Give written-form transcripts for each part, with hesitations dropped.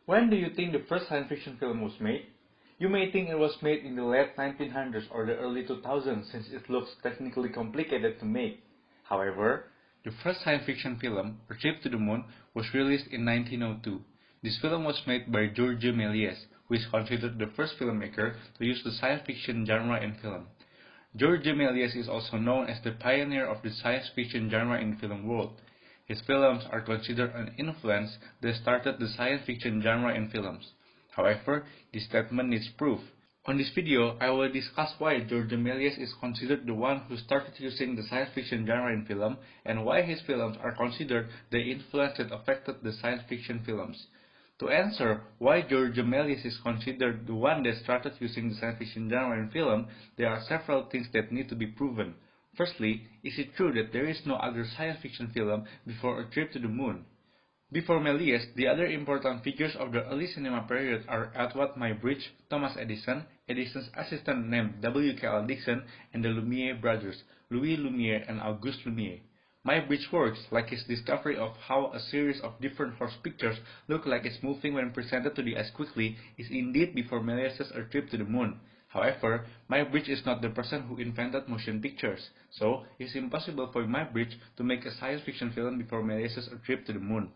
When do you think the first science fiction film was made? You may think it was made in the late 1900s or the early 2000s since it looks technically complicated to make. However, the first science fiction film, A Trip to the Moon, was released in 1902. This film was made by Georges Méliès, who is considered the first filmmaker to use the science fiction genre in film. Georges Méliès is also known as the pioneer of the science fiction genre in the film world. His films are considered an influence that started the science fiction genre in films. However, this statement needs proof. On this video, I will discuss why Georges Méliès is considered the one who started using the science fiction genre in film, and why his films are considered the influence that affected the science fiction films. To answer why Georges Méliès is considered the one that started using the science fiction genre in film, there are several things that need to be proven. Firstly, is it true that there is no other science fiction film before A Trip to the Moon? Before Méliès, the other important figures of the early cinema period are Edward Muybridge, Thomas Edison, Edison's assistant named W.K.L. Dickson, and the Lumière brothers, Louis Lumière and Auguste Lumière. Muybridge's works, like his discovery of how a series of different horse pictures look like it's moving when presented to the eyes quickly, is indeed before Méliès's A Trip to the Moon. However, Muybridge is not the person who invented motion pictures, so it's impossible for Muybridge to make a science fiction film before Méliès's A Trip to the Moon.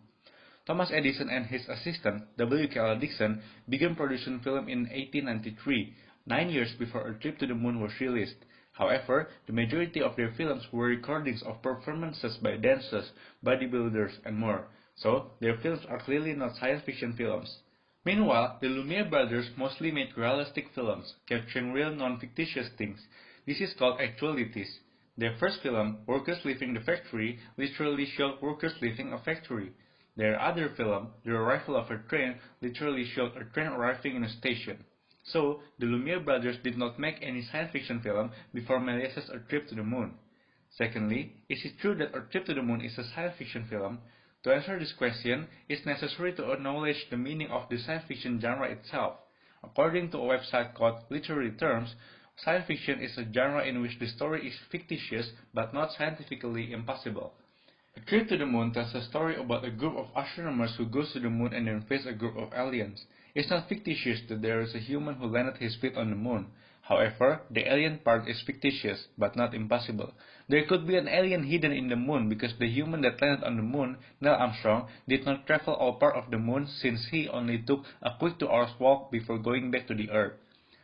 Thomas Edison and his assistant, W.K.L. Dickson, began producing film in 1893, 9 years before A Trip to the Moon was released. However, the majority of their films were recordings of performances by dancers, bodybuilders, and more, so their films are clearly not science fiction films. Meanwhile, the Lumière brothers mostly made realistic films, capturing real non-fictitious things. This is called actualities. Their first film, Workers Leaving the Factory, literally showed workers leaving a factory. Their other film, The Arrival of a Train, literally showed a train arriving in a station. So, the Lumière brothers did not make any science fiction film before Méliès's A Trip to the Moon. Secondly, is it true that A Trip to the Moon is a science fiction film? To answer this question, it's necessary to acknowledge the meaning of the science fiction genre itself. According to a website called Literary Terms, science fiction is a genre in which the story is fictitious but not scientifically impossible. A Trip to the Moon tells a story about a group of astronomers who goes to the moon and then face a group of aliens. It's not fictitious that there is a human who landed his feet on the moon. However, the alien part is fictitious, but not impossible. There could be an alien hidden in the moon because the human that landed on the moon, Neil Armstrong, did not travel all part of the moon since he only took a quick 2 hours walk before going back to the Earth.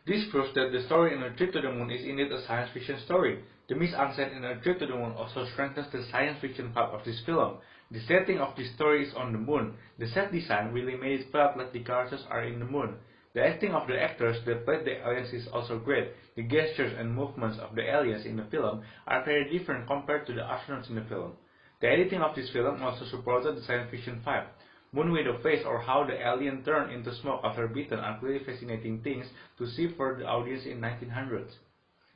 This proves that the story in A Trip to the Moon is indeed a science fiction story. The mise-en-scène in A Trip to the Moon also strengthens the science fiction part of this film. The setting of this story is on the moon. The set design really made it feel like the characters are in the moon. The acting of the actors that played the aliens is also great. The gestures and movements of the aliens in the film are very different compared to the astronauts in the film. The editing of this film also supported the science fiction vibe. Moon with a Face or how the alien turned into smoke after bitten are clearly fascinating things to see for the audience in 1900s.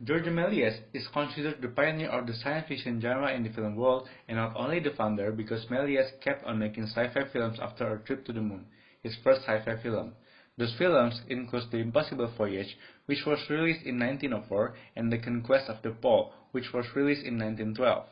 Georges Méliès is considered the pioneer of the science fiction genre in the film world, and not only the founder because Méliès kept on making sci-fi films after A Trip to the Moon, his first sci-fi film. Those films include The Impossible Voyage, which was released in 1904, and The Conquest of the Pole, which was released in 1912.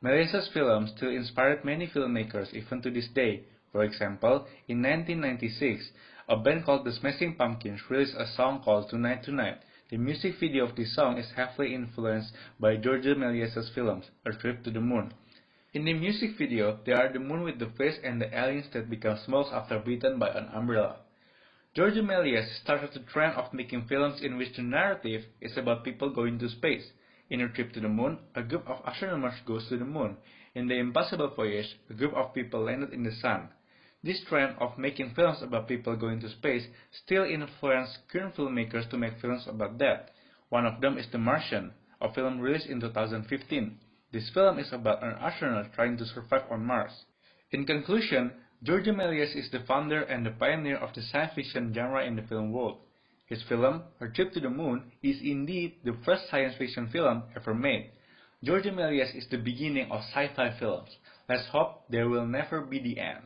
Méliès's films still inspired many filmmakers even to this day. For example, in 1996, a band called the Smashing Pumpkins released a song called Tonight Tonight. The music video of this song is heavily influenced by Georges Méliès's films, A Trip to the Moon. In the music video, there are the moon with the face and the aliens that become smokes after bitten by an umbrella. Georges Méliès started the trend of making films in which the narrative is about people going to space. In A Trip to the Moon, a group of astronomers goes to the moon. In The Impossible Voyage, a group of people landed in the sun. This trend of making films about people going to space still influences current filmmakers to make films about that. One of them is The Martian, a film released in 2015. This film is about an astronaut trying to survive on Mars. In conclusion, Georges Méliès is the founder and the pioneer of the science fiction genre in the film world. His film, A Trip to the Moon, is indeed the first science fiction film ever made. Georges Méliès is the beginning of sci-fi films. Let's hope there will never be the end.